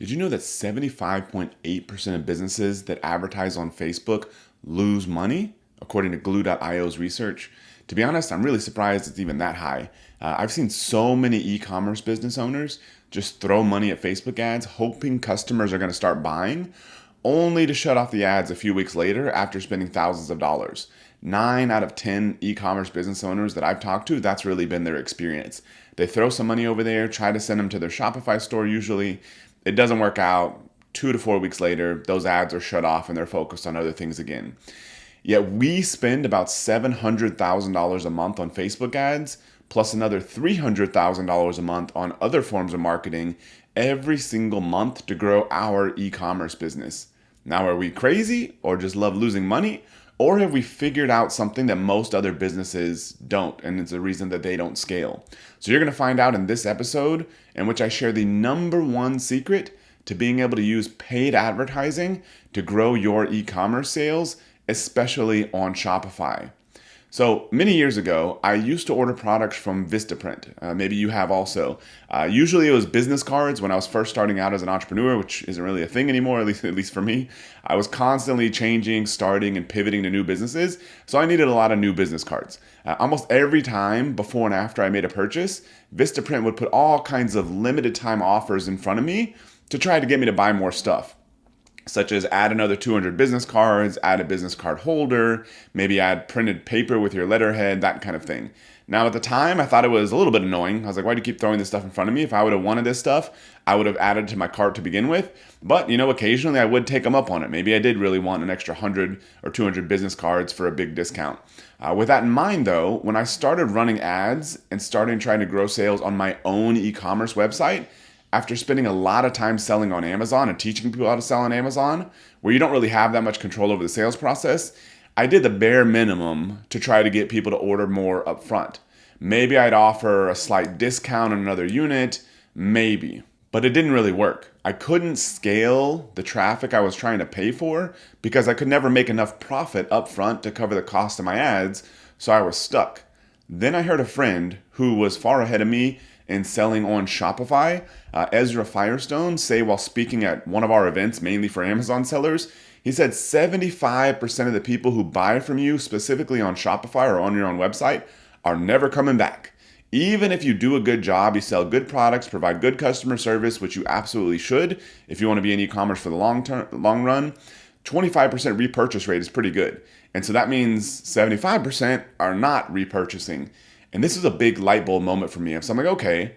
Did you know that 75.8% of businesses that advertise on Facebook lose money, according to Glue.io's research? To be honest, I'm really surprised it's even that high. I've seen so many e-commerce business owners just throw money at Facebook ads, hoping customers are going to start buying, only to shut off the ads a few weeks later after spending thousands of dollars. 9 out of 10 e-commerce business owners that I've talked to, that's really been their experience. They throw some money over there, try to send them to their Shopify store usually. It doesn't work out. 2 to 4 weeks later, those ads are shut off and they're focused on other things again. Yet we spend about $700,000 a month on Facebook ads, plus another $300,000 a month on other forms of marketing every single month to grow our e-commerce business. Now, are we crazy or just love losing money? Or have we figured out something that most other businesses don't, and it's a reason that they don't scale? So you're going to find out in this episode, in which I share the number one secret to being able to use paid advertising to grow your e-commerce sales, especially on Shopify. So many years ago, I used to order products from Vistaprint. Maybe you have also. Usually it was business cards when I was first starting out as an entrepreneur, which isn't really a thing anymore, at least for me. I was constantly changing, starting, and pivoting to new businesses. So I needed a lot of new business cards. Almost every time before and after I made a purchase, Vistaprint would put all kinds of limited time offers in front of me to try to get me to buy more stuff, such as add another 200 business cards, add a business card holder, maybe add printed paper with your letterhead, that kind of thing. Now, at the time, I thought it was a little bit annoying. I was like, why do you keep throwing this stuff in front of me? If I would have wanted this stuff, I would have added it to my cart to begin with. But, occasionally I would take them up on it. Maybe I did really want an extra 100 or 200 business cards for a big discount. With that in mind, though, when I started running ads and started trying to grow sales on my own e-commerce website, after spending a lot of time selling on Amazon and teaching people how to sell on Amazon, where you don't really have that much control over the sales process, I did the bare minimum to try to get people to order more upfront. Maybe I'd offer a slight discount on another unit, maybe, but it didn't really work. I couldn't scale the traffic I was trying to pay for because I could never make enough profit upfront to cover the cost of my ads, so I was stuck. Then I heard a friend who was far ahead of me in selling on Shopify, Ezra Firestone, say while speaking at one of our events, mainly for Amazon sellers, he said 75% of the people who buy from you specifically on Shopify or on your own website are never coming back. Even if you do a good job, you sell good products, provide good customer service, which you absolutely should if you want to be in e-commerce for the long run, 25% repurchase rate is pretty good. And so that means 75% are not repurchasing. And this is a big light bulb moment for me. So I'm like, okay,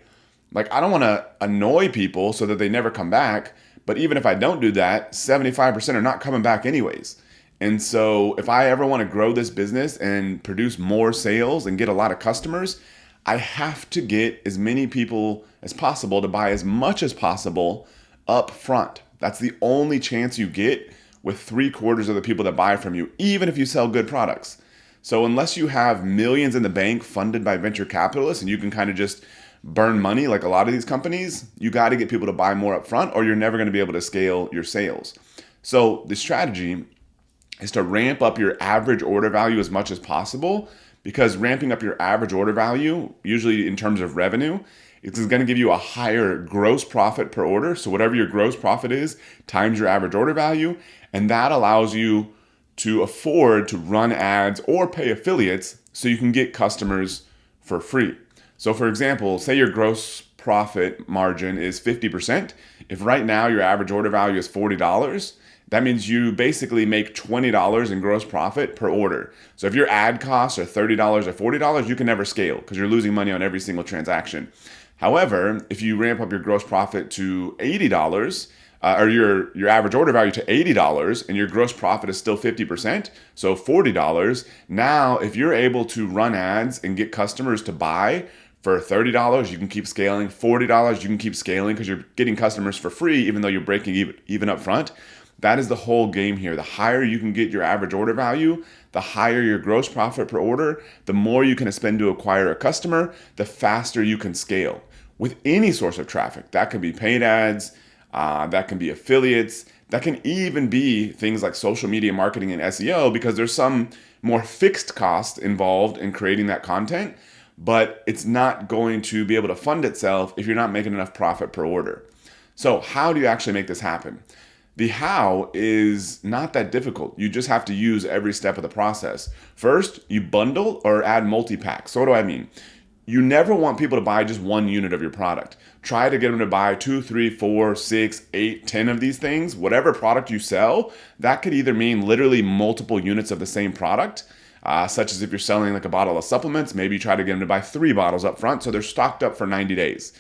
I don't want to annoy people so that they never come back. But even if I don't do that, 75% are not coming back anyways. And so if I ever want to grow this business and produce more sales and get a lot of customers, I have to get as many people as possible to buy as much as possible up front. That's the only chance you get with 3/4 of the people that buy from you, even if you sell good products. So unless you have millions in the bank funded by venture capitalists and you can kind of just burn money like a lot of these companies, you got to get people to buy more up front or you're never going to be able to scale your sales. So the strategy is to ramp up your average order value as much as possible, because ramping up your average order value, usually in terms of revenue, it's going to give you a higher gross profit per order. So whatever your gross profit is times your average order value, and that allows you to afford to run ads or pay affiliates so you can get customers for free. So for example, say your gross profit margin is 50%. If right now your average order value is $40, that means you basically make $20 in gross profit per order. So if your ad costs are $30 or $40, you can never scale because you're losing money on every single transaction. However, if you ramp up your gross profit to $80, or your average order value to $80 and your gross profit is still 50%, so $40, now if you're able to run ads and get customers to buy for $30, you can keep scaling. $40, you can keep scaling because you're getting customers for free even though you're breaking even up front. That is the whole game here. The higher you can get your average order value, the higher your gross profit per order, the more you can spend to acquire a customer, the faster you can scale. With any source of traffic, that could be paid ads, that can be affiliates, that can even be things like social media marketing and SEO, because there's some more fixed cost involved in creating that content, but it's not going to be able to fund itself if you're not making enough profit per order. So how do you actually make this happen? The how is not that difficult. You just have to use every step of the process. First, you bundle or add multi-packs. So what do I mean? You never want people to buy just one unit of your product. Try to get them to buy 2, 3, 4, 6, 8, 10 of these things. Whatever product you sell, that could either mean literally multiple units of the same product, such as if you're selling like a bottle of supplements, maybe you try to get them to buy 3 bottles up front so they're stocked up for 90 days.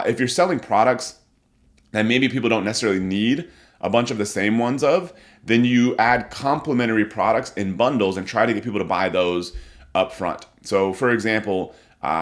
If you're selling products that maybe people don't necessarily need a bunch of the same ones of, then you add complementary products in bundles and try to get people to buy those up front. So for example,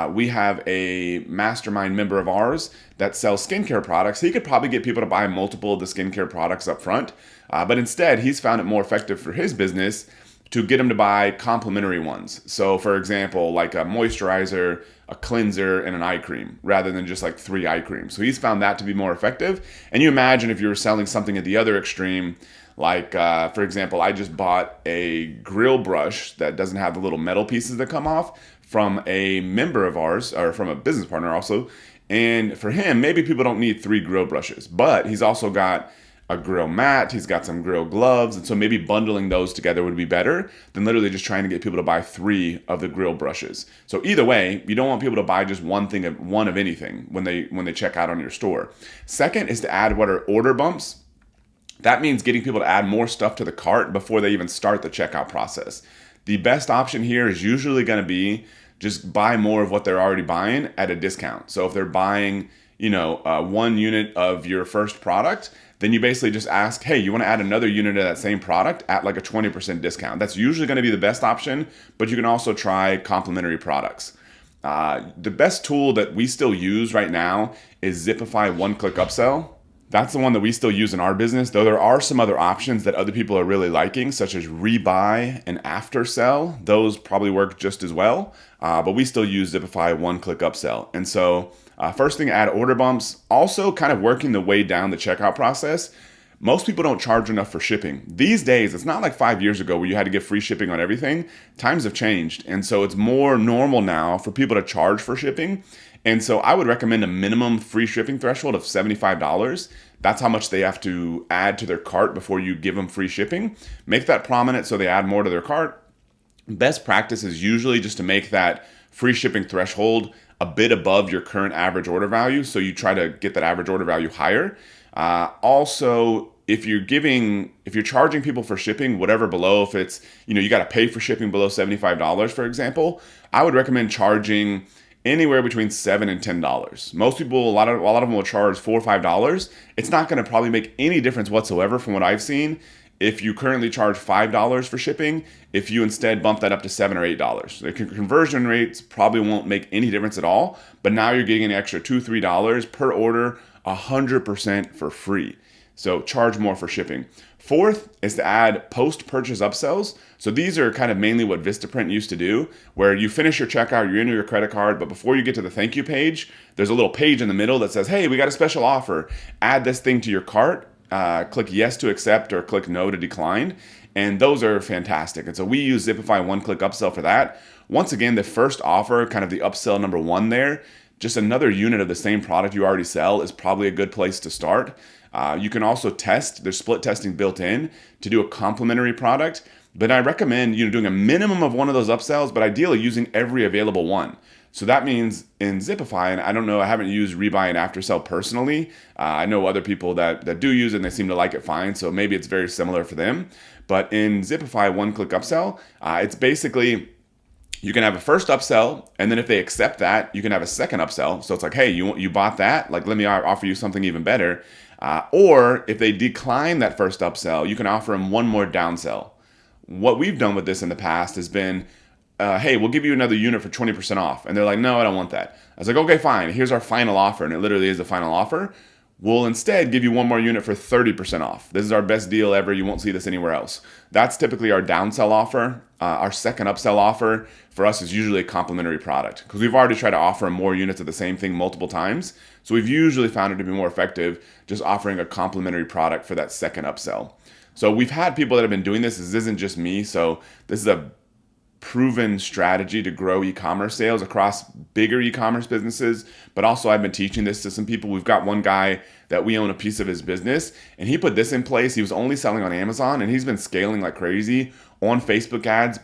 we have a mastermind member of ours that sells skincare products. He could probably get people to buy multiple of the skincare products up front, but instead he's found it more effective for his business to get them to buy complementary ones. So for example, like a moisturizer, a cleanser, and an eye cream, rather than just like 3 eye creams. So he's found that to be more effective. And you imagine if you were selling something at the other extreme, like for example, I just bought a grill brush that doesn't have the little metal pieces that come off from a member of ours, or from a business partner also. And for him, maybe people don't need 3 grill brushes, but he's also got a grill mat, he's got some grill gloves, and so maybe bundling those together would be better than literally just trying to get people to buy 3 of the grill brushes. So either way, you don't want people to buy just one of anything when they check out on your store. Second is to add what are order bumps. That means getting people to add more stuff to the cart before they even start the checkout process. The best option here is usually going to be just buy more of what they're already buying at a discount. So if they're buying, 1 unit of your first product, then you basically just ask, hey, you want to add another unit of that same product at like a 20% discount. That's usually going to be the best option, but you can also try complementary products. The best tool that we still use right now is Zipify one-click upsell. That's the one that we still use in our business, though there are some other options that other people are really liking, such as rebuy and after sell. Those probably work just as well, but we still use Zipify one-click upsell. And so first thing, add order bumps. Also kind of working the way down the checkout process. Most people don't charge enough for shipping. These days, it's not like 5 years ago where you had to get free shipping on everything. Times have changed. And so it's more normal now for people to charge for shipping. And so I would recommend a minimum free shipping threshold of $75. That's how much they have to add to their cart before you give them free shipping. Make that prominent so they add more to their cart. Best practice is usually just to make that free shipping threshold a bit above your current average order value. So you try to get that average order value higher. Also, if you're charging people for shipping, whatever below, if it's, you got to pay for shipping below $75, for example, I would recommend charging anywhere between $7 and $10. Most people, a lot of them will charge $4 or $5. It's not going to probably make any difference whatsoever from what I've seen. If you currently charge $5 for shipping, if you instead bump that up to $7 or $8, the conversion rates probably won't make any difference at all. But now you're getting an extra $2, $3 per order, 100% for free. So charge more for shipping. Fourth is to add post-purchase upsells. So these are kind of mainly what Vistaprint used to do, where you finish your checkout, you enter your credit card, but before you get to the thank you page, there's a little page in the middle that says, hey, we got a special offer. Add this thing to your cart. Click yes to accept or click no to decline. And those are fantastic. And so we use Zipify one-click upsell for that. Once again, the first offer, kind of the upsell number 1 there, just another unit of the same product you already sell is probably a good place to start. You can also test, there's split testing built in to do a complementary product, but I recommend doing a minimum of one of those upsells, but ideally using every available one. So that means in Zipify, and I don't know, I haven't used rebuy and aftersell personally. I know other people that do use it and they seem to like it fine, so maybe it's very similar for them. But in Zipify one-click upsell, it's basically, you can have a first upsell, and then if they accept that, you can have a second upsell. So it's like, hey, you bought that? Like, let me offer you something even better. Or if they decline that first upsell, you can offer them one more downsell. What we've done with this in the past has been, hey, we'll give you another unit for 20% off. And they're like, no, I don't want that. I was like, okay, fine. Here's our final offer. And it literally is the final offer. We'll instead give you one more unit for 30% off. This is our best deal ever. You won't see this anywhere else. That's typically our downsell offer. Our second upsell offer for us is usually a complementary product because we've already tried to offer more units of the same thing multiple times. So we've usually found it to be more effective just offering a complementary product for that second upsell. So we've had people that have been doing this. This isn't just me. So this is a proven strategy to grow e-commerce sales across bigger e-commerce businesses. But also I've been teaching this to some people. We've got one guy that we own a piece of his business, and he put this in place. He was only selling on Amazon, and he's been scaling like crazy on Facebook ads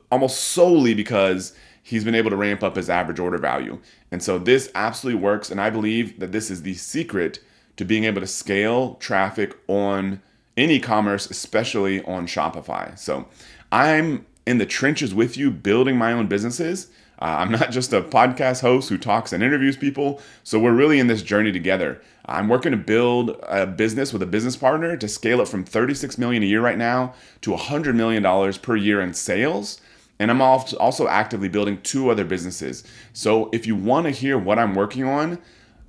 almost solely because he's been able to ramp up his average order value. And so this absolutely works. And I believe that this is the secret to being able to scale traffic in e-commerce, especially on Shopify. So I'm in the trenches with you building my own businesses. I'm not just a podcast host who talks and interviews people. So we're really in this journey together. I'm working to build a business with a business partner to scale it from $36 million a year right now to $100 million per year in sales. And I'm also actively building 2 other businesses. So if you want to hear what I'm working on,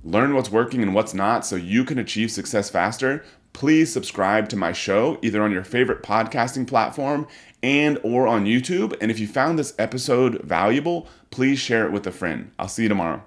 learn what's working and what's not so you can achieve success faster, please subscribe to my show either on your favorite podcasting platform or on YouTube. And if you found this episode valuable, please share it with a friend. I'll see you tomorrow.